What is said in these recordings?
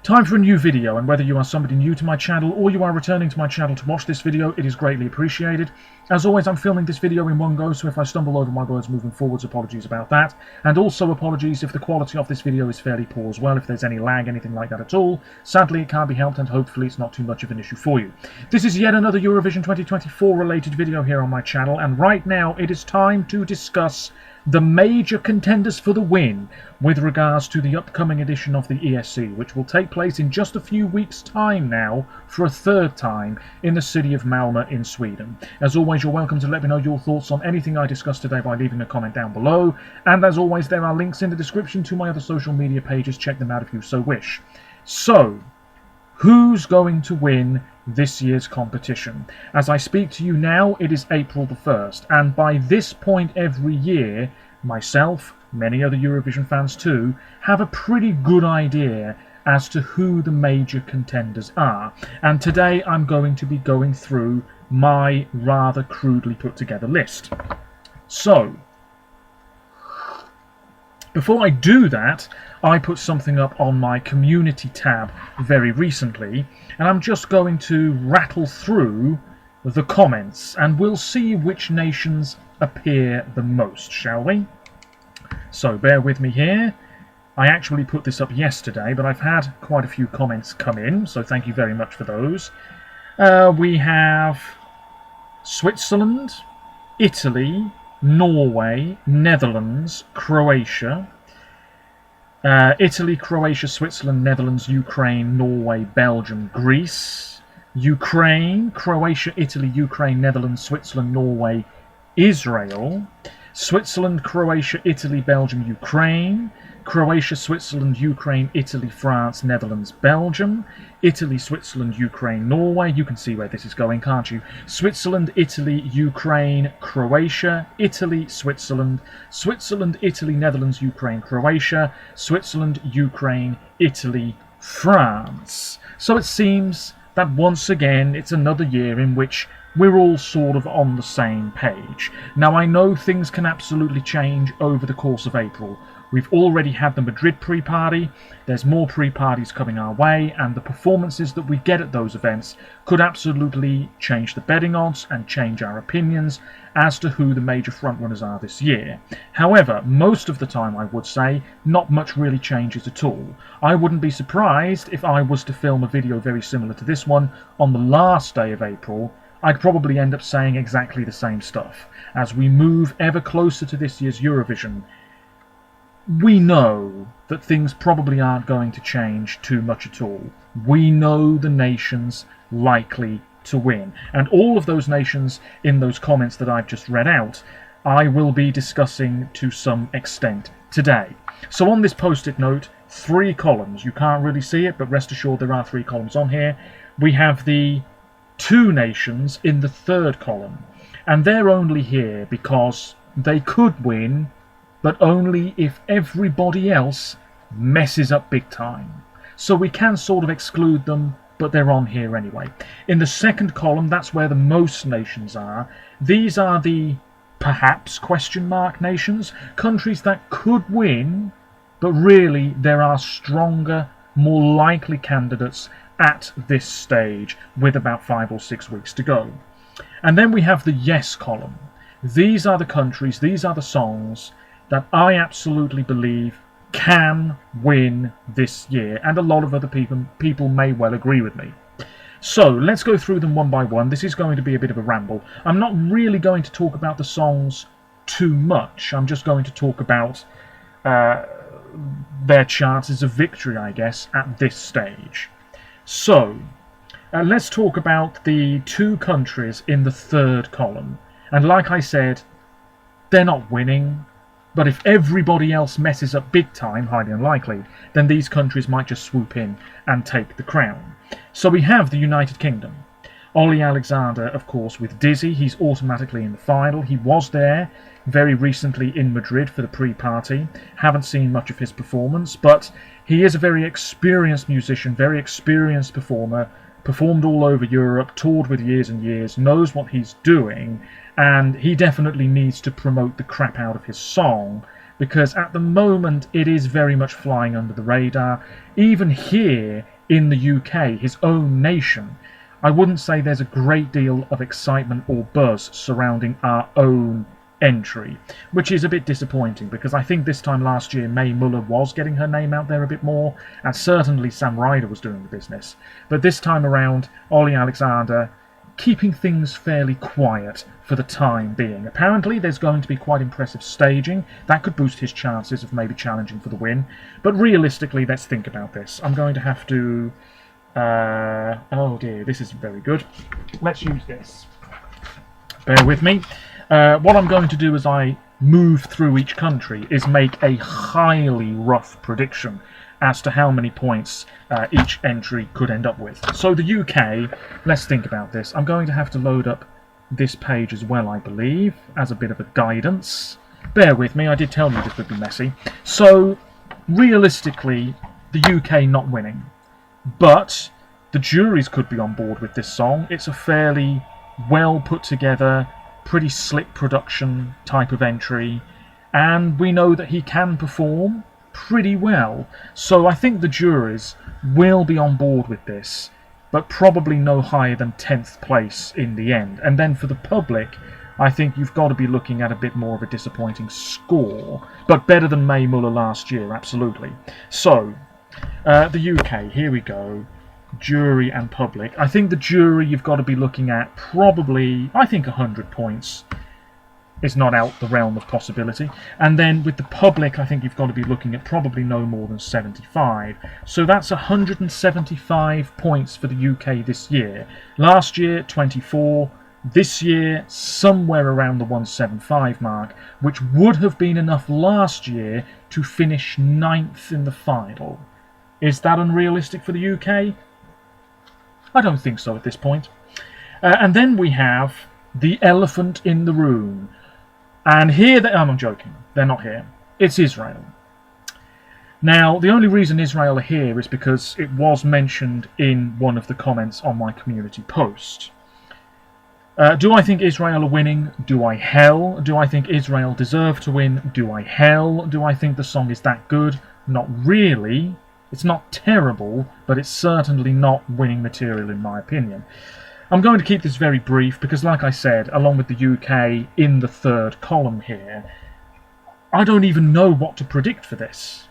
Time for a new video, and whether you are somebody new to my channel or you are returning to my channel to watch this video, it is greatly appreciated. As always, I'm filming this video in one go, so if I stumble over my words moving forwards, apologies about that. And also apologies if the quality of this video is fairly poor as well, if there's any lag, anything like that at all. Sadly, it can't be helped, and hopefully it's not too much of an issue for you. This is yet another Eurovision 2024 related video here on my channel, and right now it is time to discuss the major contenders for the win with regards to the upcoming edition of the ESC, which will take place in just a few weeks' time now for a third time in the city of Malmö in Sweden. As always, you're welcome to let me know your thoughts on anything I discussed today by leaving a comment down below, and as always there are links in the description to my other social media pages. Check them out if you so wish. So, who's going to win this year's competition? As I speak to you now, it is April the 1st, and by this point every year, myself, many other Eurovision fans too, have a pretty good idea as to who the major contenders are. And today I'm going to be going through my rather crudely put together list. So, before I do that, I put something up on my community tab very recently, and I'm just going to rattle through the comments and we'll see which nations appear the most, shall we? So bear with me here. I actually put this up yesterday, but I've had quite a few comments come in, so thank you very much for those. We have Switzerland, Italy, Norway, Netherlands, Croatia. Italy, Croatia, Switzerland, Netherlands, Ukraine, Norway, Belgium, Greece. Ukraine, Croatia, Italy, Ukraine, Netherlands, Switzerland, Norway, Israel. Switzerland, Croatia, Italy, Belgium, Ukraine. Croatia, Switzerland, Ukraine, Italy, France, Netherlands, Belgium. Italy, Switzerland, Ukraine, Norway. You can see where this is going, can't you? Switzerland, Italy, Ukraine, Croatia. Italy, Switzerland. Switzerland, Italy, Netherlands, Ukraine, Croatia. Switzerland, Ukraine, Italy, France. So it seems that once again it's another year in which we're all sort of on the same page. Now, I know things can absolutely change over the course of April. We've already had the Madrid pre-party, there's more pre-parties coming our way, and the performances that we get at those events could absolutely change the betting odds and change our opinions as to who the major frontrunners are this year. However, most of the time I would say not much really changes at all. I wouldn't be surprised if I was to film a video very similar to this one on the last day of April. I'd probably end up saying exactly the same stuff. As we move ever closer to this year's Eurovision, we know that things probably aren't going to change too much at all. We know the nations likely to win. And all of those nations in those comments that I've just read out, I will be discussing to some extent today. So on this post-it note, 3 columns. You can't really see it, but rest assured there are 3 columns on here. We have the 2 nations in the 3rd column, and they're only here because they could win, but only if everybody else messes up big time. So we can sort of exclude them, but they're on here anyway. In the 2nd column, that's where the most nations are. These are the perhaps question mark nations, countries that could win, but really there are stronger, more likely candidates at this stage with about 5 or 6 weeks to go. And then we have the yes column. These are the countries, these are the songs that I absolutely believe can win this year, and a lot of other people may well agree with me. So let's go through them one by one. This is going to be a bit of a ramble. I'm not really going to talk about the songs too much. I'm just going to talk about their chances of victory, I guess, at this stage. So let's talk about the 2 countries in the 3rd column. And like I said, they're not winning. But if everybody else messes up big time, highly unlikely, then these countries might just swoop in and take the crown. So we have the United Kingdom. Ollie Alexander, of course, with Dizzy, he's automatically in the final. He was there very recently in Madrid for the pre-party. Haven't seen much of his performance, but he is a very experienced musician, very experienced performer, performed all over Europe, toured with Years and Years, knows what he's doing, and he definitely needs to promote the crap out of his song, because at the moment it is very much flying under the radar. Even here in the UK, his own nation, I wouldn't say there's a great deal of excitement or buzz surrounding our own entry, which is a bit disappointing because I think this time last year May Muller was getting her name out there a bit more, and certainly Sam Ryder was doing the business. But this time around, Ollie Alexander keeping things fairly quiet for the time being. Apparently there's going to be quite impressive staging that could boost his chances of maybe challenging for the win, but realistically, let's think about this. I'm going to have to oh dear, this isn't very good. Let's use this. Bear with me. What I'm going to do as I move through each country is make a highly rough prediction as to how many points each entry could end up with. So the UK, let's think about this. I'm going to have to load up this page as well, I believe, as a bit of a guidance. Bear with me, I did tell you this would be messy. So, realistically, the UK not winning. But the juries could be on board with this song. It's a fairly well put together, pretty slick production type of entry, and we know that he can perform pretty well. So I think the juries will be on board with this, but probably no higher than 10th place in the end. And then for the public, I think you've got to be looking at a bit more of a disappointing score, but better than May Muller last year, absolutely. So, the UK, here we go. Jury and public. I think the jury you've got to be looking at probably, I think 100 points is not out the realm of possibility. And then with the public, I think you've got to be looking at probably no more than 75. So that's 175 points for the UK this year. Last year, 24. This year, somewhere around the 175 mark, which would have been enough last year to finish 9th in the final. Is that unrealistic for the UK? I don't think so at this point. And then we have the elephant in the room. And here, I'm joking, they're not here. It's Israel. Now, the only reason Israel are here is because it was mentioned in one of the comments on my community post. Do I think Israel are winning? Do I hell? Do I think Israel deserve to win? Do I hell? Do I think the song is that good? Not really. It's not terrible, but it's certainly not winning material in my opinion. I'm going to keep this very brief because, like I said, along with the UK in the third column here, I don't even know what to predict for this.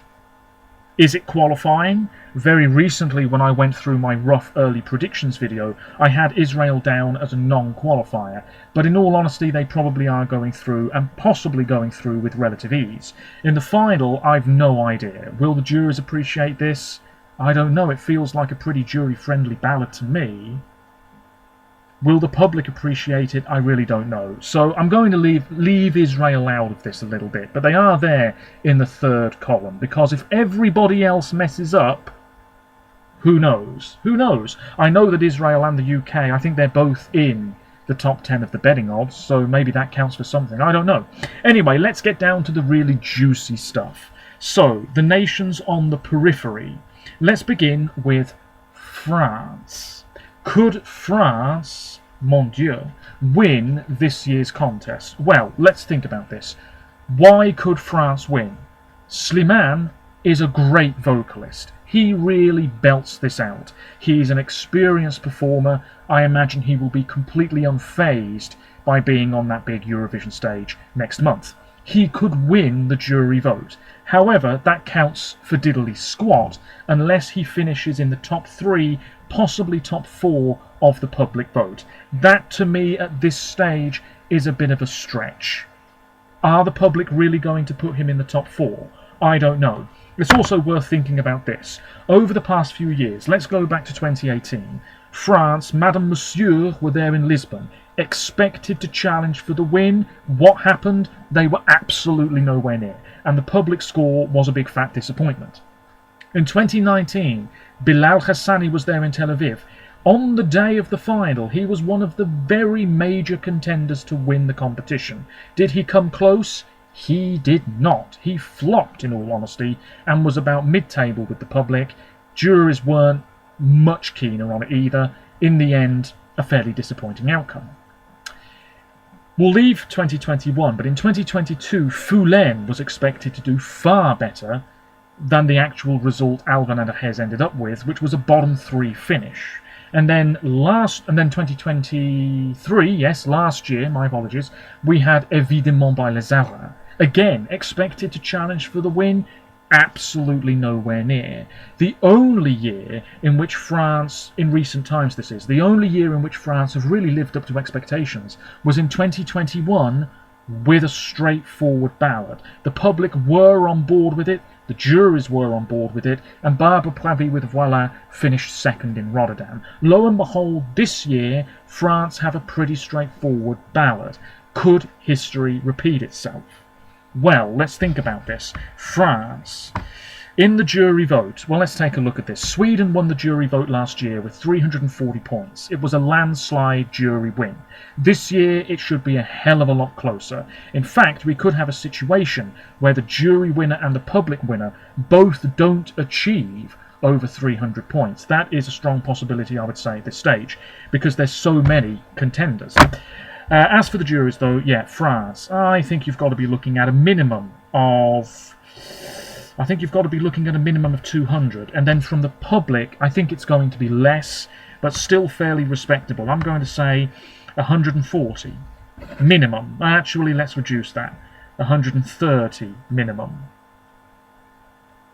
Is it qualifying? Very recently, when I went through my rough early predictions video, I had Israel down as a non-qualifier, but in all honesty, they probably are going through, and possibly going through with relative ease. In the final, I've no idea. Will the jurors appreciate this? I don't know. It feels like a pretty jury-friendly ballot to me. Will the public appreciate it? I really don't know. So I'm going to leave Israel out of this a little bit, but they are there in the third column, because if everybody else messes up, who knows? Who knows? I know that Israel and the UK, I think they're both in the top 10 of the betting odds, so maybe that counts for something. I don't know. Anyway, let's get down to the really juicy stuff. So, the nations on the periphery. Let's begin with France. Could France, mon Dieu, win this year's contest? Well, let's think about this. Why could France win? Slimane is a great vocalist. He really belts this out. He's an experienced performer. I imagine he will be completely unfazed by being on that big Eurovision stage next month. He could win the jury vote. However, that counts for diddly squat unless he finishes in the top 3, possibly top 4 of the public vote. That, to me, at this stage, is a bit of a stretch. Are the public really going to put him in the top 4? I don't know. It's also worth thinking about this. Over the past few years, let's go back to 2018, France, Madame Monsieur were there in Lisbon, expected to challenge for the win. What happened? They were absolutely nowhere near, and the public score was a big fat disappointment. In 2019, Bilal Hassani was there in Tel Aviv. On the day of the final, he was one of the very major contenders to win the competition. Did he come close? He did not. He flopped, in all honesty, and was about mid-table with the public. Juries weren't much keener on it either. In the end, a fairly disappointing outcome. We'll leave 2021, but in 2022, Foulaine was expected to do far better, than the actual result Alban and Hez ended up with, which was a bottom 3 finish. And then 2023, yes, last year, my apologies, we had Évidemment by Les Arins. Again, expected to challenge for the win, absolutely nowhere near. The only year in which France, in recent times this is, the only year in which France have really lived up to expectations was in 2021 with a straightforward ballad. The public were on board with it, the juries were on board with it, and Barbara Pravi with Voila finished second in Rotterdam. Lo and behold, this year, France have a pretty straightforward ballad. Could history repeat itself? Well, let's think about this. France. In the jury vote, well, let's take a look at this. Sweden won the jury vote last year with 340 points. It was a landslide jury win. This year, it should be a hell of a lot closer. In fact, we could have a situation where the jury winner and the public winner both don't achieve over 300 points. That is a strong possibility, I would say, at this stage, because there's so many contenders. As for the juries, though, yeah, France. I think you've got to be looking at a minimum of... I think you've got to be looking at a minimum of 200. And then from the public, I think it's going to be less, but still fairly respectable. I'm going to say 140 minimum. Actually, let's reduce that. 130 minimum.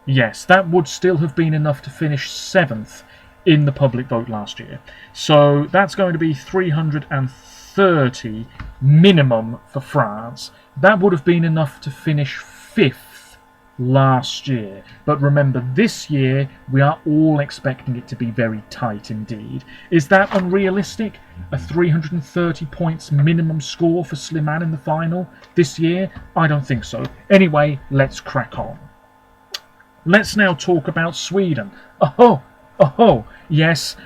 Yes, that would still have been enough to finish 7th in the public vote last year. So that's going to be 330 minimum for France. That would have been enough to finish 5th last year. But remember, this year we are all expecting it to be very tight indeed. Is that unrealistic? A 330 points minimum score for Slimane in the final this year? I don't think so. Anyway, let's crack on. Let's now talk about Sweden. Oh, yes,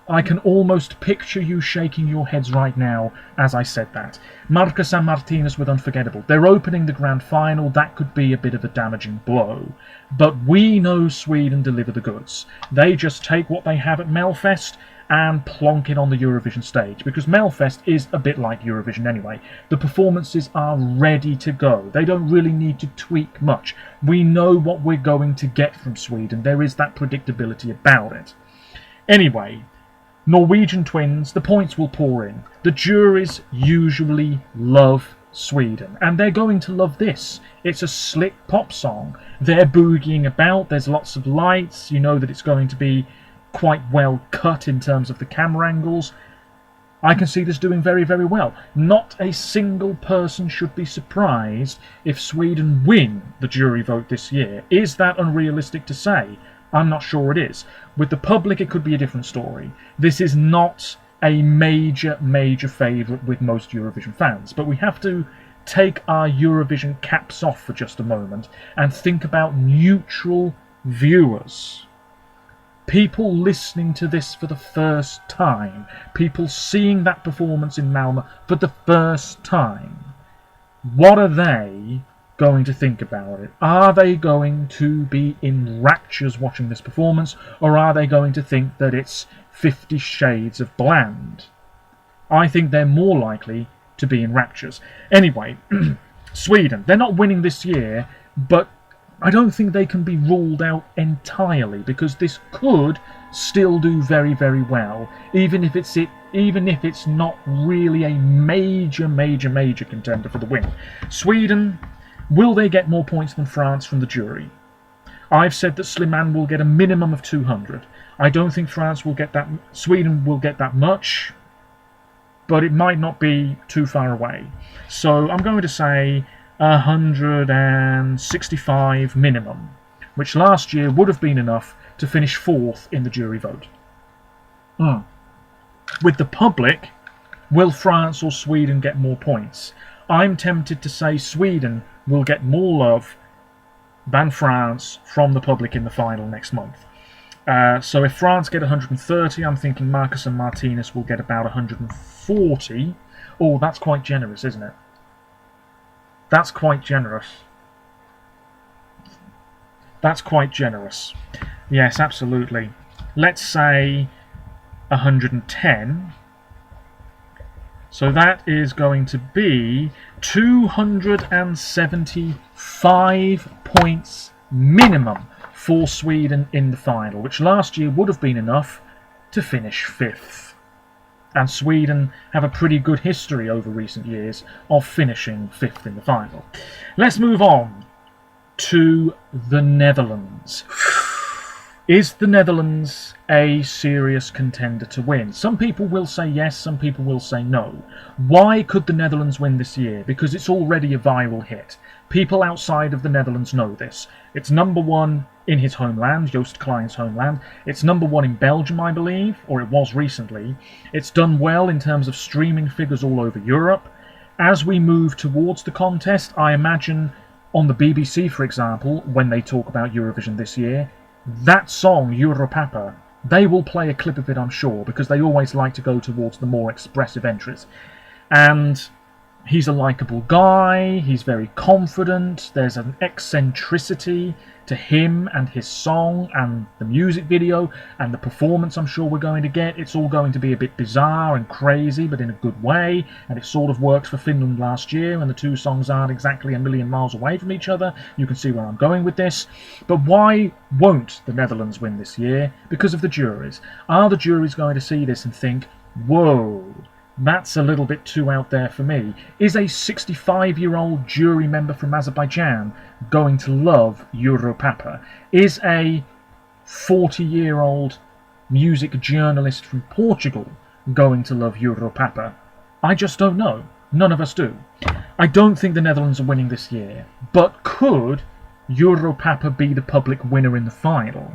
I can almost picture you shaking your heads right now as I said that. Marcus and Martinez with Unforgettable. They're opening the grand final. That could be a bit of a damaging blow. But we know Sweden deliver the goods. They just take what they have at Melfest and plonk it on the Eurovision stage, because Melfest is a bit like Eurovision anyway. The performances are ready to go. They don't really need to tweak much. We know what we're going to get from Sweden. There is that predictability about it. Anyway, Norwegian twins, the points will pour in. The juries usually love Sweden, and they're going to love this. It's a slick pop song. They're boogieing about, there's lots of lights, you know that it's going to be quite well cut in terms of the camera angles. I can see this doing very, very well. Not a single person should be surprised if Sweden win the jury vote this year. Is that unrealistic to say? I'm not sure it is. With the public, it could be a different story. This is not a major, major favourite with most Eurovision fans, but we have to take our Eurovision caps off for just a moment and think about neutral viewers. People listening to this for the first time. People seeing that performance in Malmö for the first time. What are they going to think about it? Are they going to be in raptures watching this performance, or are they going to think that it's 50 Shades of Bland? I think they're more likely to be in raptures. Anyway, Sweden, they're not winning this year, but I don't think they can be ruled out entirely, because this could still do very, very well, even if it's not really a major, major, major contender for the win. Sweden, will they get more points than France from the jury? I've said that Slimane will get a minimum of 200. I don't think France will get that. Sweden will get that much, but it might not be too far away. So I'm going to say 165 minimum, which last year would have been enough to finish 4th in the jury vote. With the public, will France or Sweden get more points? I'm tempted to say Sweden will get more love than France from the public in the final next month. So if France get 130, I'm thinking Marcus and Martinez will get about 140. Oh, that's quite generous, isn't it? That's quite generous. That's quite generous. Yes, absolutely. Let's say 110. So that is going to be 275 points minimum for Sweden in the final, which last year would have been enough to finish 5th. And Sweden have a pretty good history over recent years of finishing 5th in the final. Let's move on to the Netherlands. Is the Netherlands a serious contender to win? Some people will say yes, some people will say no. Why could the Netherlands win this year? Because it's already a viral hit. People outside of the Netherlands know this. It's number 1 in his homeland, Joost Klein's homeland. It's number 1 in Belgium, I believe, or it was recently. It's done well in terms of streaming figures all over Europe. As we move towards the contest, I imagine on the BBC, for example, when they talk about Eurovision this year, that song, Europapa, they will play a clip of it, I'm sure, because they always like to go towards the more expressive entries. And he's a likeable guy, he's very confident, there's an eccentricity to him and his song and the music video and the performance I'm sure we're going to get. It's all going to be a bit bizarre and crazy, but in a good way, and it sort of worked for Finland last year, and the two songs aren't exactly a million miles away from each other. You can see where I'm going with this. But why won't the Netherlands win this year? Because of the juries. Are the juries going to see this and think, whoa, that's a little bit too out there for me? Is a 65-year-old jury member from Azerbaijan going to love Europapa? Is a 40-year-old music journalist from Portugal going to love Europapa? I just don't know. None of us do. I don't think the Netherlands are winning this year, but could Europapa be the public winner in the final?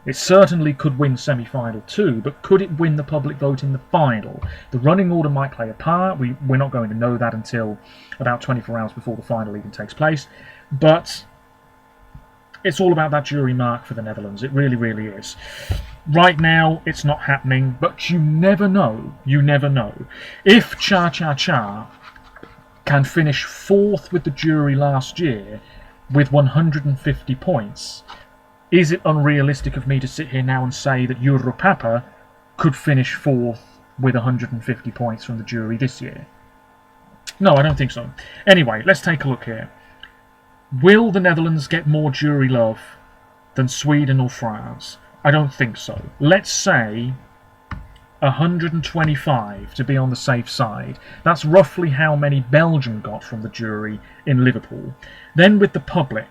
It certainly could win semi-final too, but could it win the public vote in the final? The running order might play a part. We're not going to know that until about 24 hours before the final even takes place. But it's all about that jury mark for the Netherlands. It really, really is. Right now, it's not happening, but you never know. You never know. If Cha Cha Cha can finish 4th with the jury last year with 150 points, is it unrealistic of me to sit here now and say that Europapa could finish 4th with 150 points from the jury this year? No, I don't think so. Anyway, let's take a look here. Will the Netherlands get more jury love than Sweden or France? I don't think so. Let's say 125 to be on the safe side. That's roughly how many Belgium got from the jury in Liverpool. Then with the public,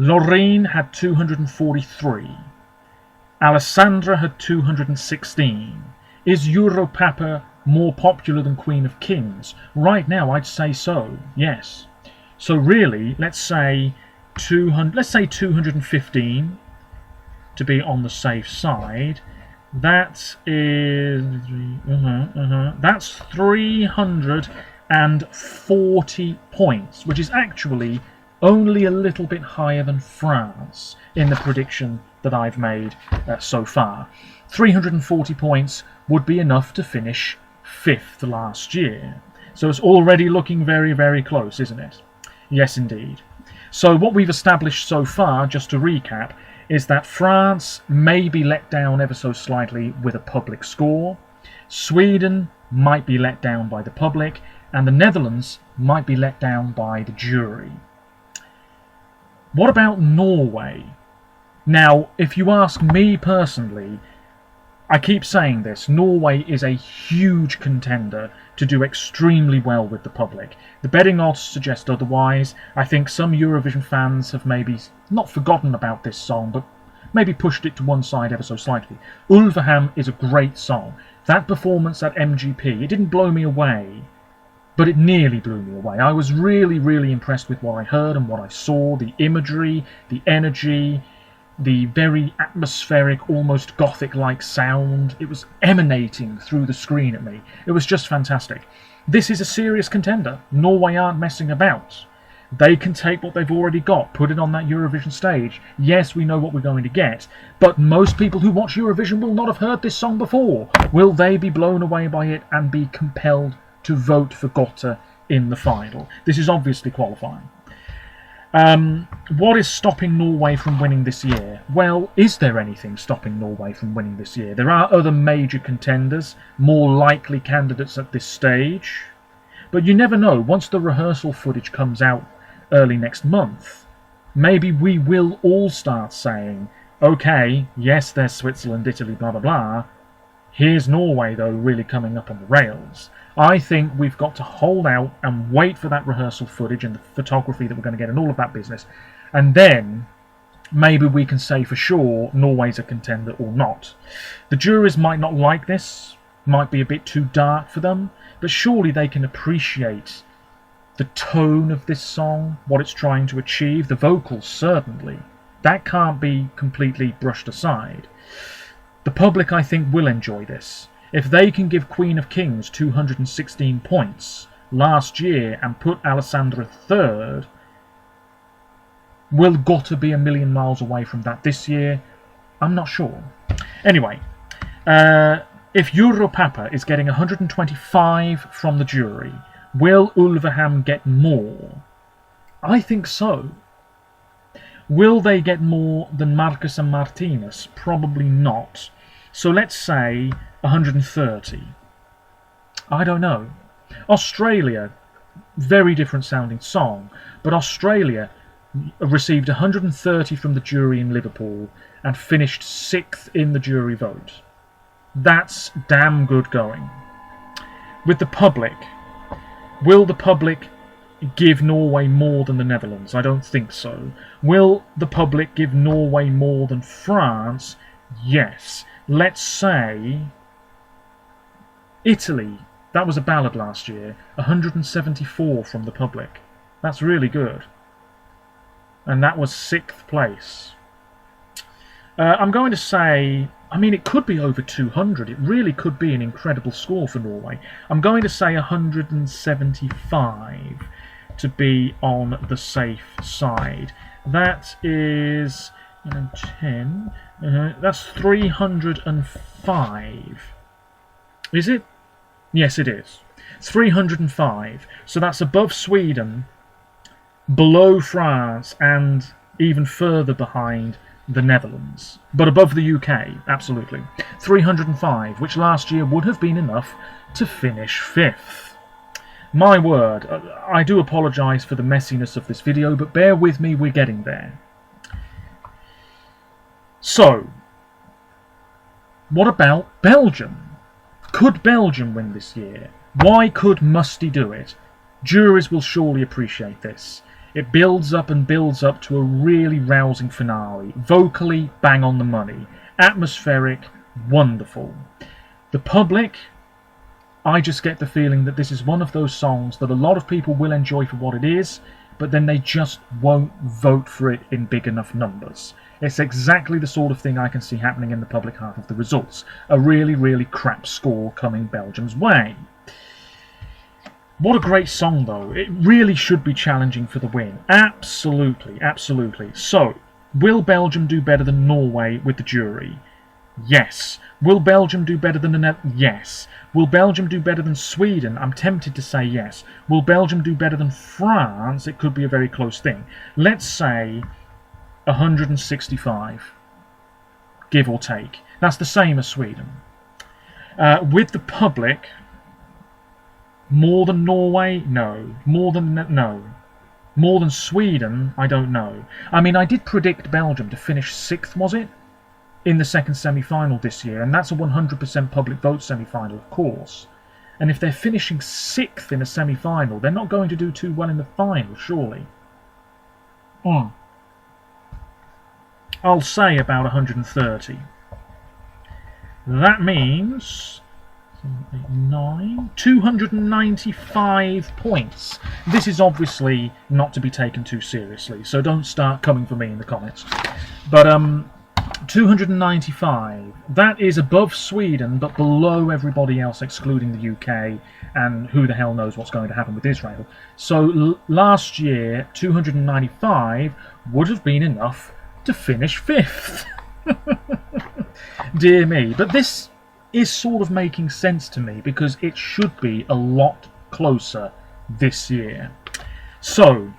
Lorraine had 243. Alessandra had 216. Is Europapa more popular than Queen of Kings? Right now, I'd say so. Yes. So really, let's say 215 to be on the safe side. That is that's 340 points, which is actually only a little bit higher than France in the prediction that I've made so far. 340 points would be enough to finish 5th last year. So it's already looking very, very close, isn't it? Yes, indeed. So what we've established so far, just to recap, is that France may be let down ever so slightly with a public score, Sweden might be let down by the public, and the Netherlands might be let down by the jury. What about Norway? Now, if you ask me personally, I keep saying this, Norway is a huge contender to do extremely well with the public. The betting odds suggest otherwise. I think some Eurovision fans have maybe not forgotten about this song, but maybe pushed it to one side ever so slightly. Ulveham is a great song. That performance at MGP, it didn't blow me away, but it nearly blew me away. I was really, really impressed with what I heard and what I saw, the imagery, the energy, the very atmospheric, almost gothic-like sound. It was emanating through the screen at me. It was just fantastic. This is a serious contender. Norway aren't messing about. They can take what they've already got, put it on that Eurovision stage. Yes, we know what we're going to get, but most people who watch Eurovision will not have heard this song before. Will they be blown away by it and be compelled to vote for Gotta in the final? This is obviously qualifying. What is stopping Norway from winning this year? Well, is there anything stopping Norway from winning this year? There are other major contenders, more likely candidates at this stage, but you never know. Once the rehearsal footage comes out early next month, maybe we will all start saying, okay, yes, there's Switzerland, Italy, blah, blah, blah. Here's Norway, though, really coming up on the rails. I think we've got to hold out and wait for that rehearsal footage and the photography that we're going to get and all of that business. And then maybe we can say for sure Norway's a contender or not. The juries might not like this, might be a bit too dark for them, but surely they can appreciate the tone of this song, what it's trying to achieve, the vocals certainly. That can't be completely brushed aside. The public, I think, will enjoy this. If they can give Queen of Kings 216 points last year and put Alessandra third, we'll got to be a million miles away from that this year. I'm not sure. Anyway, if Europapa is getting 125 from the jury, will Ulveham get more? I think so. Will they get more than Marcus and Martinez? Probably not. So let's say 130. I don't know. Australia, very different sounding song, but Australia received 130 from the jury in Liverpool and finished 6th in the jury vote. That's damn good going. With the public, will the public give Norway more than the Netherlands? I don't think so. Will the public give Norway more than France? Yes. Let's say Italy. That was a ballad last year. 174 from the public. That's really good. And that was 6th place. I'm going to say, I mean, it could be over 200. It really could be an incredible score for Norway. I'm going to say 175 to be on the safe side. That is 10. That's 305. Is it? Yes, it is. It's 305. So that's above Sweden, below France, and even further behind the Netherlands. But above the UK, absolutely. 305, which last year would have been enough to finish 5th. My word, I do apologise for the messiness of this video, but bear with me, we're getting there. So, what about Belgium? Could Belgium win this year? Why could Musty do it? Juries will surely appreciate this. It builds up and builds up to a really rousing finale. Vocally, bang on the money. Atmospheric, wonderful. The public, I just get the feeling that this is one of those songs that a lot of people will enjoy for what it is, but then they just won't vote for it in big enough numbers. It's exactly the sort of thing I can see happening in the public half of the results. A really, really crap score coming Belgium's way. What a great song, though. It really should be challenging for the win. Absolutely, absolutely. So, will Belgium do better than Norway with the jury? Yes. Will Belgium do better than the Netherlands? Yes. Will Belgium do better than Sweden? I'm tempted to say yes. Will Belgium do better than France? It could be a very close thing. Let's say 165, give or take. That's the same as Sweden. With the public, more than Norway? No. More than Sweden? I don't know. I mean, I did predict Belgium to finish 6th, was it? In the second semi-final this year, and that's a 100% public vote semi-final, of course. And if they're finishing 6th in a semi-final, they're not going to do too well in the final, surely. I'll say about 130. That means 295 points. This is obviously not to be taken too seriously, so don't start coming for me in the comments. But 295. That is above Sweden, but below everybody else, excluding the UK, and who the hell knows what's going to happen with Israel. So last year, 295 would have been enough to finish 5th. Dear me. But this is sort of making sense to me, because it should be a lot closer this year. So,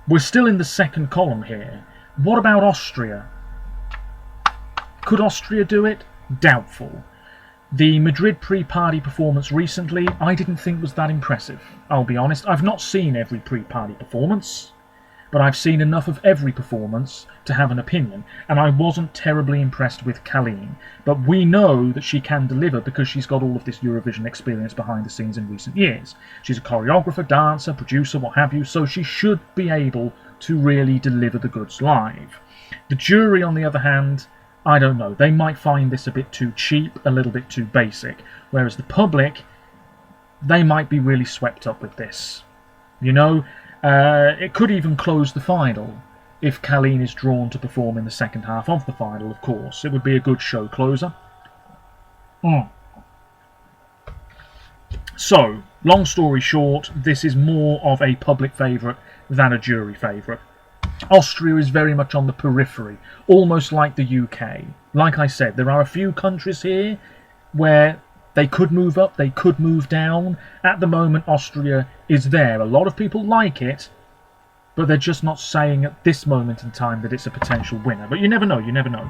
we're still in the second column here. What about Austria? Could Austria do it? Doubtful. The Madrid pre-party performance recently, I didn't think was that impressive. I'll be honest, I've not seen every pre-party performance, but I've seen enough of every performance to have an opinion, and I wasn't terribly impressed with Kalleen. But we know that she can deliver because she's got all of this Eurovision experience behind the scenes in recent years. She's a choreographer, dancer, producer, what have you, so she should be able to really deliver the goods live. The jury, on the other hand, I don't know. They might find this a bit too cheap, a little bit too basic, whereas the public, they might be really swept up with this. You know, it could even close the final if Kalleen is drawn to perform in the second half of the final, of course. It would be a good show closer. So, long story short, this is more of a public favourite than a jury favourite. Austria is very much on the periphery, almost like the UK. Like I said, there are a few countries here where they could move up, they could move down. At the moment, Austria is there. A lot of people like it, but they're just not saying at this moment in time that it's a potential winner. But you never know, you never know.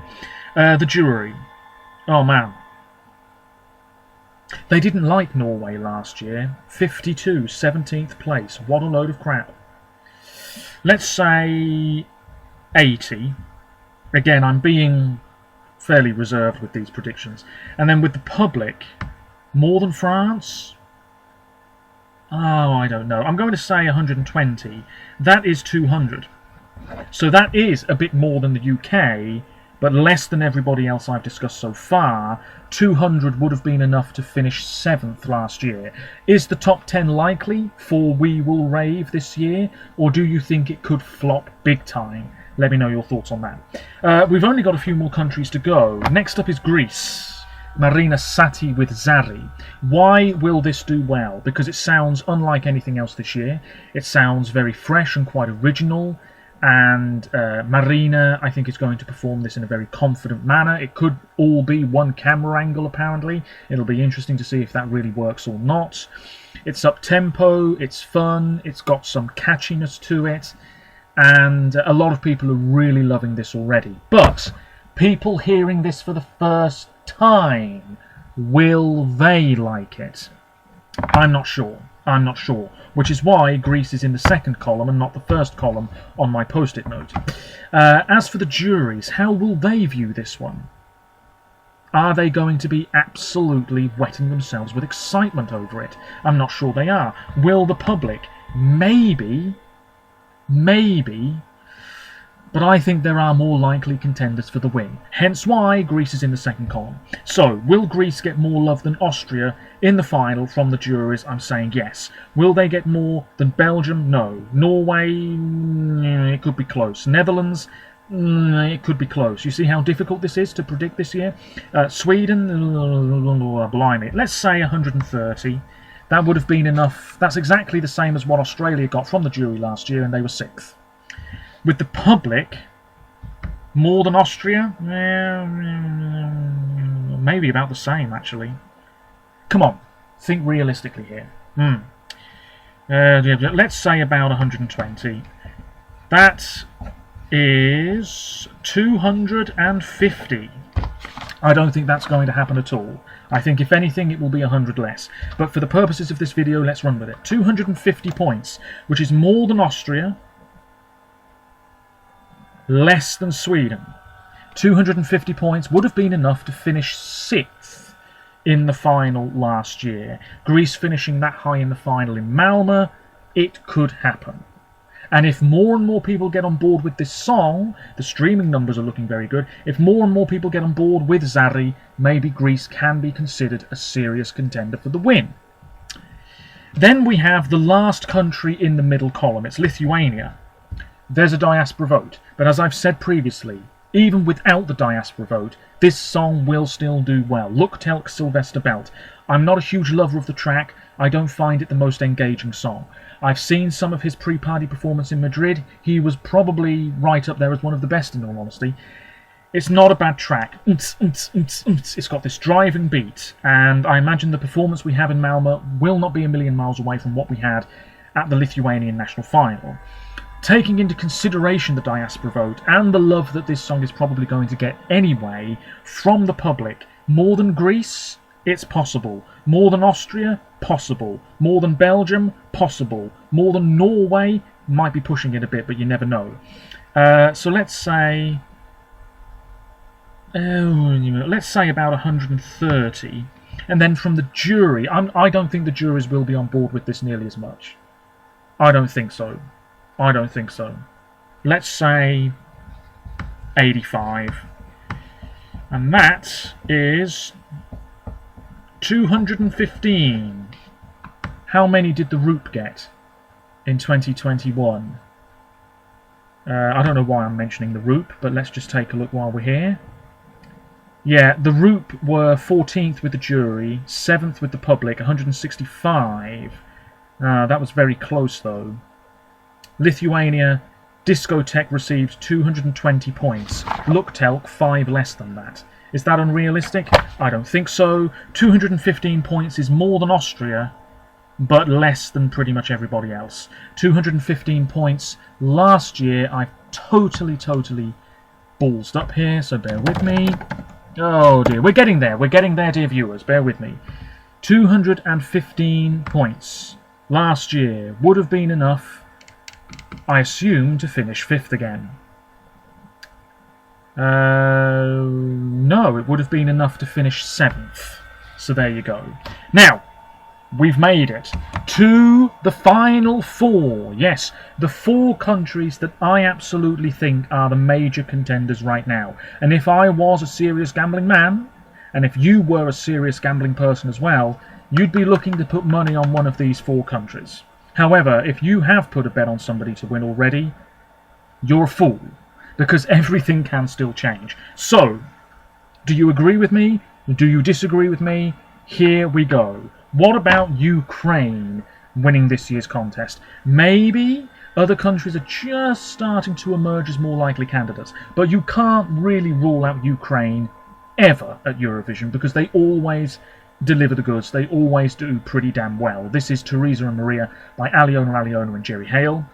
The jury. Oh man. They didn't like Norway last year. 52, 17th place. What a load of crap. Let's say 80. Again, I'm being fairly reserved with these predictions. And then with the public, more than France? Oh, I don't know. I'm going to say 120. That is 200. So that is a bit more than the UK, but less than everybody else I've discussed so far. 200 would have been enough to finish 7th last year. Is the top 10 likely for We Will Rave this year, or do you think it could flop big time? Let me know your thoughts on that. We've only got a few more countries to go. Next up is Greece. Marina Sati with Zari. Why will this do well? Because it sounds unlike anything else this year. It sounds very fresh and quite original. And Marina, I think, is going to perform this in a very confident manner. It could all be one camera angle, apparently. It'll be interesting to see if that really works or not. It's up-tempo, it's fun, it's got some catchiness to it, and a lot of people are really loving this already. But people hearing this for the first time, will they like it? I'm not sure. I'm not sure, which is why Greece is in the second column and not the first column on my post-it note. As for the juries, how will they view this one? Are they going to be absolutely wetting themselves with excitement over it? I'm not sure they are. Will the public? Maybe. But I think there are more likely contenders for the win. Hence why Greece is in the second column. So, will Greece get more love than Austria in the final from the juries? I'm saying yes. Will they get more than Belgium? No. Norway? It could be close. Netherlands? It could be close. You see how difficult this is to predict this year? Sweden? Blimey. Let's say 130. That would have been enough. That's exactly the same as what Australia got from the jury last year, and they were 6th. With the public, more than Austria? Maybe about the same, actually. Come on, think realistically here. Let's say about 120. That is 250. I don't think that's going to happen at all. I think, if anything, it will be 100 less. But for the purposes of this video, let's run with it. 250 points, which is more than Austria, less than Sweden. 250 points would have been enough to finish 6th in the final last year. Greece finishing that high in the final in Malmö, it could happen. And if more and more people get on board with this song, the streaming numbers are looking very good, if more and more people get on board with Zari, maybe Greece can be considered a serious contender for the win. Then we have the last country in the middle column. It's Lithuania. There's a diaspora vote, but as I've said previously, even without the diaspora vote, this song will still do well. Look Telk Sylvester Belt. I'm not a huge lover of the track. I don't find it the most engaging song. I've seen some of his pre-party performance in Madrid. He was probably right up there as one of the best, in all honesty. It's not a bad track. It's got this driving beat, and I imagine the performance we have in Malmö will not be a million miles away from what we had at the Lithuanian national final. Taking into consideration the diaspora vote and the love that this song is probably going to get anyway from the public, more than Greece? It's possible. More than Austria? Possible. More than Belgium? Possible. More than Norway? Might be pushing it a bit, but you never know. So let's say... let's say about 130. And then from the jury, I don't think the juries will be on board with this nearly as much. I don't think so. I don't think so. Let's say 85. And that is 215. How many did the Roop get in 2021? I don't know why I'm mentioning the Roop, but let's just take a look while we're here. Yeah, the Roop were 14th with the jury, 7th with the public, 165. That was very close though. Lithuania, Discotheque received 220 points. Looktelk 5 less than that. Is that unrealistic? I don't think so. 215 points is more than Austria, but less than pretty much everybody else. 215 points last year. I've totally ballsed up here, so bear with me. Oh dear, we're getting there, dear viewers, bear with me. 215 points last year would have been enough, I assume, to finish 5th again. No, it would have been enough to finish 7th. So there you go. Now, we've made it to the final 4. Yes, the 4 countries that I absolutely think are the major contenders right now. And if I was a serious gambling man, and if you were a serious gambling person as well, you'd be looking to put money on one of these 4 countries. However, if you have put a bet on somebody to win already, you're a fool, because everything can still change. So, do you agree with me? Do you disagree with me? Here we go. What about Ukraine winning this year's contest? Maybe other countries are just starting to emerge as more likely candidates, but you can't really rule out Ukraine ever at Eurovision because they always deliver the goods. They always do pretty damn well. This is Teresa and Maria by Aliona and Jerry Hale.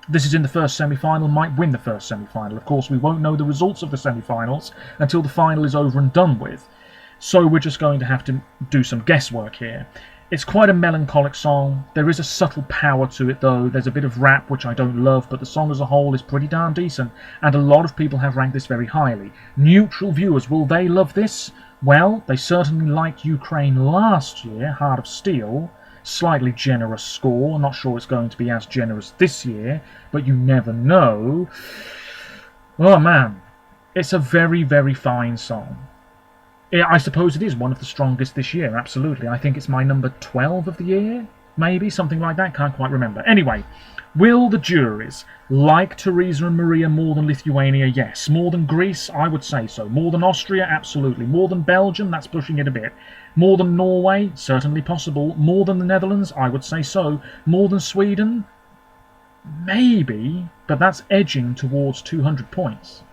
This is in the first semi-final, might win the first semi-final. Of course, we won't know the results of the semi-finals until the final is over and done with. So we're just going to have to do some guesswork here. It's quite a melancholic song. There is a subtle power to it though. There's a bit of rap which I don't love, but the song as a whole is pretty darn decent, and a lot of people have ranked this very highly. Neutral viewers, will they love this? Well, they certainly liked Ukraine last year, Heart of Steel. Slightly generous score. I'm not sure it's going to be as generous this year, but you never know. Oh man, it's a very fine song. I suppose it is one of the strongest this year, absolutely. I think it's my number 12 of the year, maybe, something like that, can't quite remember. Anyway, will the juries like Teresa and Maria more than Lithuania? Yes. More than Greece? I would say so. More than Austria? Absolutely. More than Belgium? That's pushing it a bit. More than Norway? Certainly possible. More than the Netherlands? I would say so. More than Sweden? Maybe, but that's edging towards 200 points.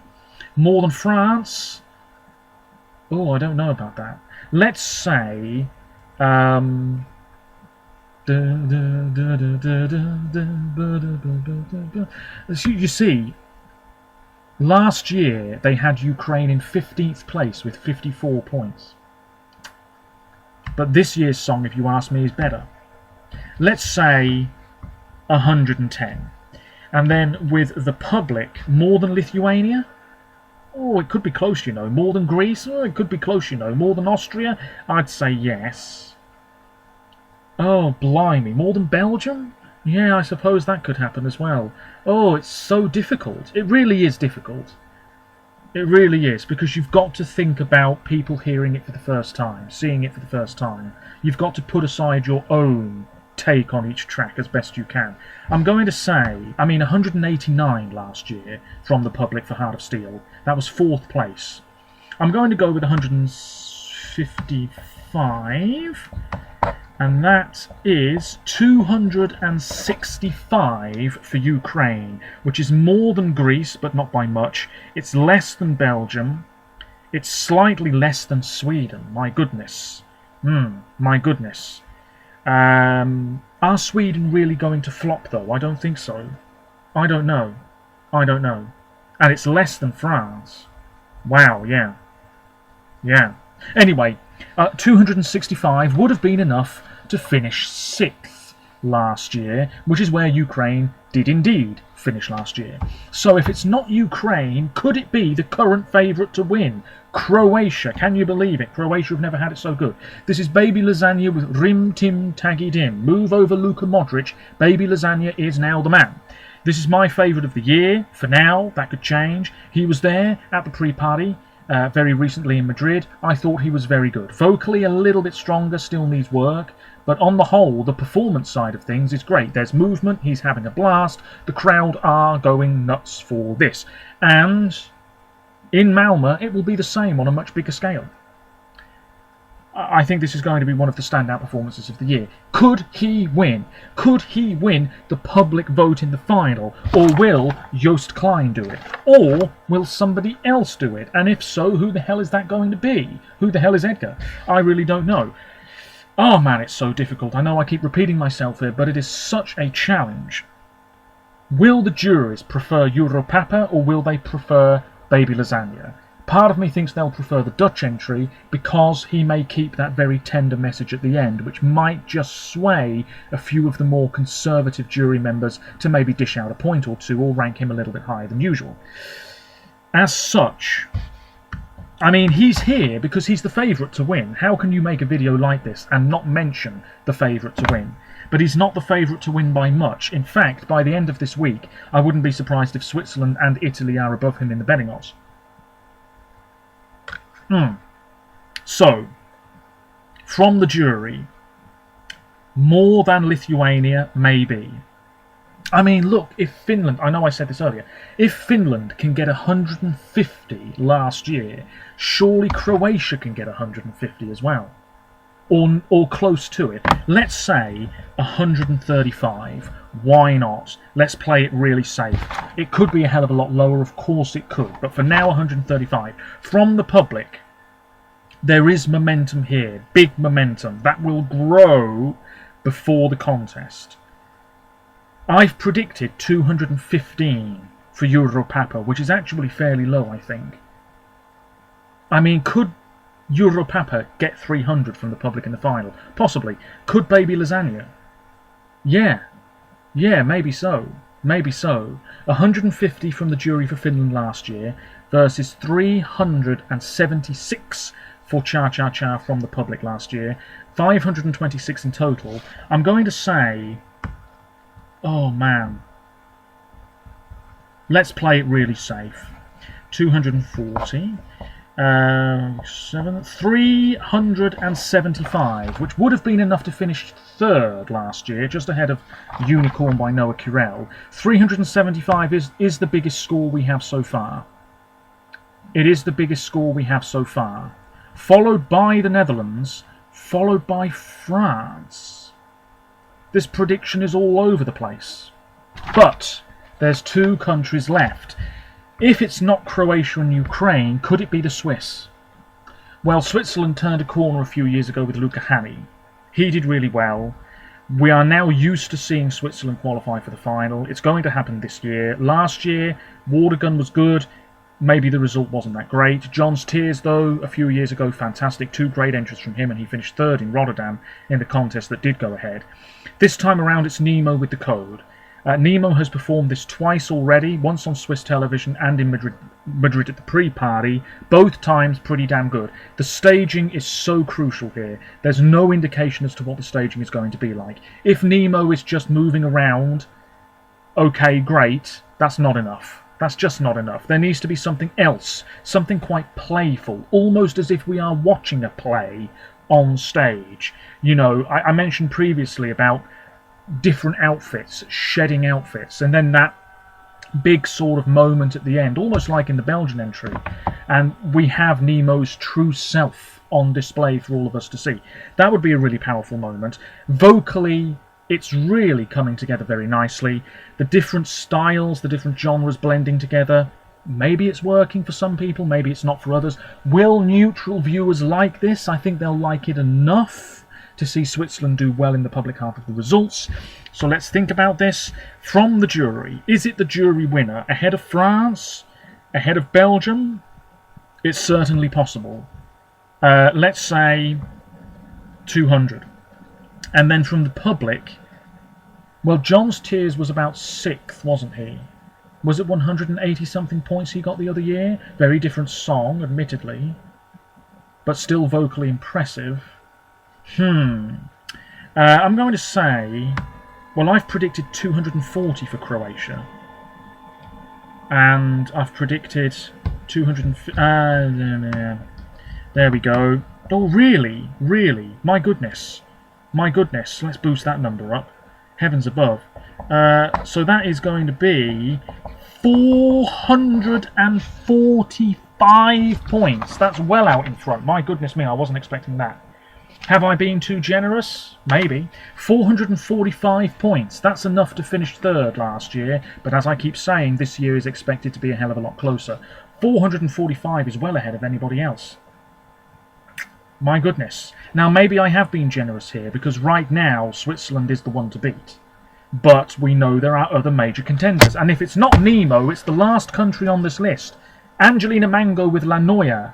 More than France? Oh, I don't know about that. Let's say... you see, last year they had Ukraine in 15th place with 54 points. But this year's song, if you ask me, is better. Let's say 110. And then with the public, more than Lithuania? Oh, it could be close, you know. More than Greece? Oh, it could be close, you know. More than Austria? I'd say yes. Oh, blimey. More than Belgium? Yeah, I suppose that could happen as well. Oh, it's so difficult. It really is difficult. It really is, because you've got to think about people hearing it for the first time, seeing it for the first time. You've got to put aside your own take on each track as best you can. I'm going to say, 189 last year from the public for Heart of Steel. That was 4th place. I'm going to go with 155, and that is 265 for Ukraine, which is more than Greece, but not by much. It's less than Belgium. It's slightly less than Sweden. My goodness. My goodness. Are Sweden really going to flop, though? I don't think so. I don't know. And it's less than France. Wow, yeah. Anyway, 265 would have been enough to finish 6th. last year, which is where Ukraine did indeed finish last year. So if it's not Ukraine, could it be the current favourite to win? Croatia, can you believe it? Croatia have never had it so good. This is Baby Lasagna with Rim Tim Taggy Dim. Move over Luka Modric. Baby Lasagna is now the man. This is my favourite of the year. For now, that could change. He was there at the pre-party very recently in Madrid. I thought he was very good. Vocally a little bit stronger, still needs work. But on the whole, the performance side of things is great. There's movement, he's having a blast. The crowd are going nuts for this. And in Malmö, it will be the same on a much bigger scale. I think this is going to be one of the standout performances of the year. Could he win? Could he win the public vote in the final? Or will Joost Klein do it? Or will somebody else do it? And if so, who the hell is that going to be? Who the hell is Edgar? I really don't know. Oh man, it's so difficult. I know I keep repeating myself here, but it is such a challenge. Will the juries prefer Europapa or will they prefer Baby Lasagna? Part of me thinks they'll prefer the Dutch entry because he may keep that very tender message at the end, which might just sway a few of the more conservative jury members to maybe dish out a point or two or rank him a little bit higher than usual. As such, I mean, he's here because he's the favourite to win. How can you make a video like this and not mention the favourite to win? But he's not the favourite to win by much. In fact, by the end of this week, I wouldn't be surprised if Switzerland and Italy are above him in the betting odds. So, from the jury, more than Lithuania, maybe. I mean, look, if Finland, I know I said this earlier, if Finland can get 150 last year, surely Croatia can get 150 as well. Or close to it. Let's say 135. Why not? Let's play it really safe. It could be a hell of a lot lower, of course it could, but for now 135. From the public, there is momentum here, big momentum, that will grow before the contest. I've predicted 215 for Europapa, which is actually fairly low, I think. I mean, could Europapa get 300 from the public in the final? Possibly. Could Baby Lasagna? Yeah, maybe so. Maybe so. 150 from the jury for Finland last year versus 376 for Cha Cha Cha from the public last year. 526 in total. I'm going to say... Oh man. Let's play it really safe. 240. 375, which would have been enough to finish third last year, just ahead of Unicorn by Noah Kirel. 375 is the biggest score we have so far. It is the biggest score we have so far. Followed by the Netherlands, followed by France. This prediction is all over the place. But there's two countries left. If it's not Croatia and Ukraine, could it be the Swiss? Well, Switzerland turned a corner a few years ago with Luca Hani. He did really well. We are now used to seeing Switzerland qualify for the final. It's going to happen this year. Last year, Watergun was good. Maybe the result wasn't that great. John's Tears, though, a few years ago, fantastic. Two great entries from him, and he finished third in Rotterdam in the contest that did go ahead. This time around, it's Nemo with the code. Nemo has performed this twice already, once on Swiss television and in Madrid at the pre-party, both times pretty damn good. The staging is so crucial here. There's no indication as to what the staging is going to be like. If Nemo is just moving around, okay, great, that's not enough. That's just not enough. There needs to be something else, something quite playful, almost as if we are watching a play on stage. You know, I mentioned previously about different outfits, shedding outfits, and then that big sort of moment at the end, almost like in the Belgian entry, and we have Nemo's true self on display for all of us to see. That would be a really powerful moment. Vocally, it's really coming together very nicely. The different styles, the different genres blending together, maybe it's working for some people, maybe it's not for others. Will neutral viewers like this? I think they'll like it enough to see Switzerland do well in the public half of the results. So let's think about this. From the jury, is it the jury winner? Ahead of France? Ahead of Belgium? It's certainly possible. Let's say 200. And then from the public, Well, John's Tears was about 6th, wasn't he? Was it 180 something points he got the other year? Very different song, admittedly, but still vocally impressive. I'm going to say, well, I've predicted 240 for Croatia, and I've predicted 250. There we go. Oh, really? Really? My goodness. My goodness. Let's boost that number up. Heavens above. So that is going to be 445 points. That's well out in front. My goodness me, I wasn't expecting that. Have I been too generous? Maybe. 445 points. That's enough to finish 3rd last year, but as I keep saying, this year is expected to be a hell of a lot closer. 445 is well ahead of anybody else. My goodness. Now, maybe I have been generous here, because right now, Switzerland is the one to beat. But we know there are other major contenders, and if it's not Nemo, it's the last country on this list. Angelina Mango with La Noia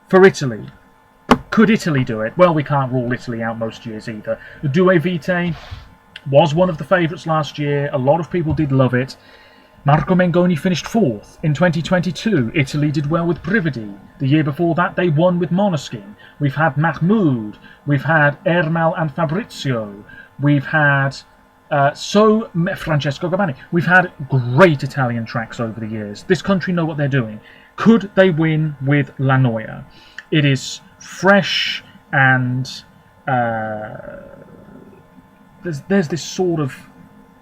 for Italy. Could Italy do it? Well, we can't rule Italy out most years either. Due Vitae was one of the favourites last year. A lot of people did love it. Marco Mengoni finished 4th. In 2022, Italy did well with Prividi. The year before that, they won with Måneskin. We've had Mahmoud. We've had Ermal and Fabrizio. We've had Francesco Gabbani. We've had great Italian tracks over the years. This country know what they're doing. Could they win with La Noia? It is fresh and there's this sort of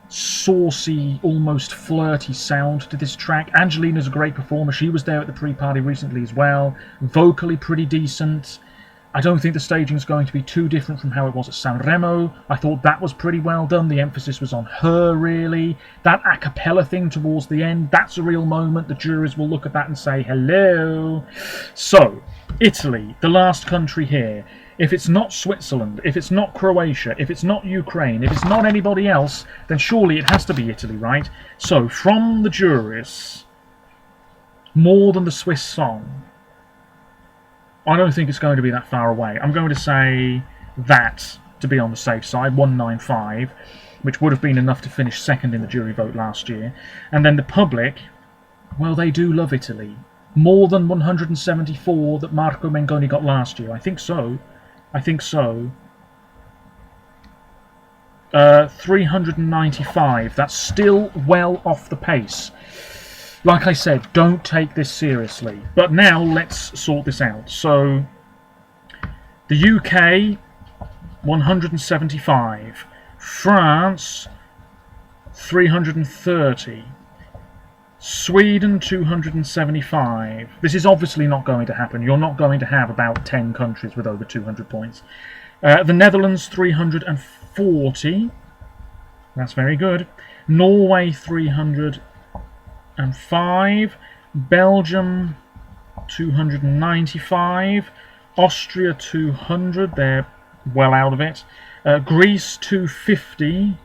saucy, almost flirty sound to this track. Angelina's a great performer. She was there at the pre-party recently as well. Vocally pretty decent. I don't think the staging is going to be too different from how it was at Sanremo. I thought that was pretty well done. The emphasis was on her, really. That a cappella thing towards the end, that's a real moment. The juries will look at that and say, hello. So, Italy, the last country here. If it's not Switzerland, if it's not Croatia, if it's not Ukraine, if it's not anybody else, then surely it has to be Italy, right? So, from the juries, more than the Swiss song, I don't think it's going to be that far away. I'm going to say that, to be on the safe side, 195, which would have been enough to finish 2nd in the jury vote last year. And then the public, well, they do love Italy. More than 174 that Marco Mengoni got last year. I think so. 395. That's still well off the pace. Like I said, don't take this seriously. But now let's sort this out. So, the UK, 175. France, 330. Sweden, 275. This is obviously not going to happen. You're not going to have about 10 countries with over 200 points. The Netherlands, 340. That's very good. Norway, 305. Belgium, 295. Austria, 200. They're well out of it. Greece, 250.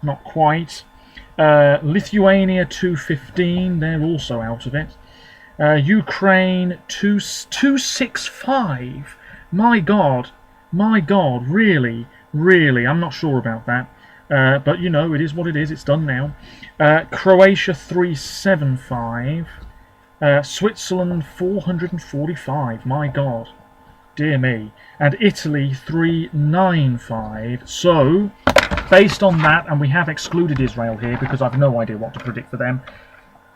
Not quite. Lithuania, 215. They're also out of it. Ukraine, 265. My God, really, I'm not sure about that. But you know, it is what it is. It's done now. Croatia, 375. Switzerland, 445. My God, dear me. And Italy, 395. So, based on that, and we have excluded Israel here because I've no idea what to predict for them.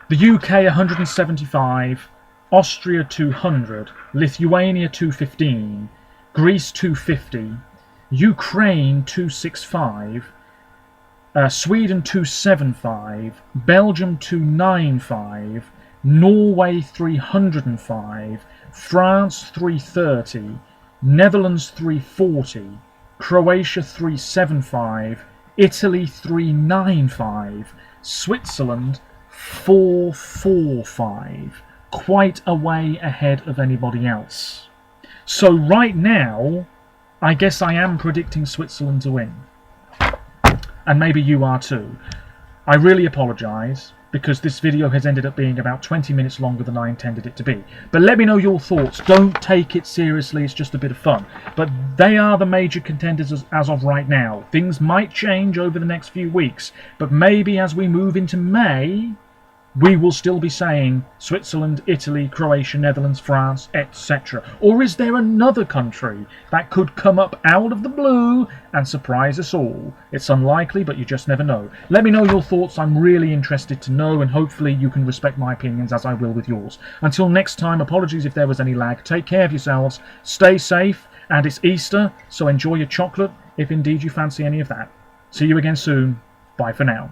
The UK, 175. Austria, 200. Lithuania, 215. Greece, 250. Ukraine, 265. Sweden, 275. Belgium, 295. Norway, 305. France, 330. Netherlands, 340. Croatia, 375. Italy, 395. Switzerland, 445. Quite a way ahead of anybody else. So right now, I guess I am predicting Switzerland to win. And maybe you are too. I really apologise, because this video has ended up being about 20 minutes longer than I intended it to be. But let me know your thoughts. Don't take it seriously, it's just a bit of fun. But they are the major contenders as of right now. Things might change over the next few weeks, but maybe as we move into May, we will still be saying Switzerland, Italy, Croatia, Netherlands, France, etc. Or is there another country that could come up out of the blue and surprise us all? It's unlikely, but you just never know. Let me know your thoughts. I'm really interested to know, and hopefully you can respect my opinions as I will with yours. Until next time, apologies if there was any lag. Take care of yourselves, stay safe, and it's Easter, so enjoy your chocolate if indeed you fancy any of that. See you again soon. Bye for now.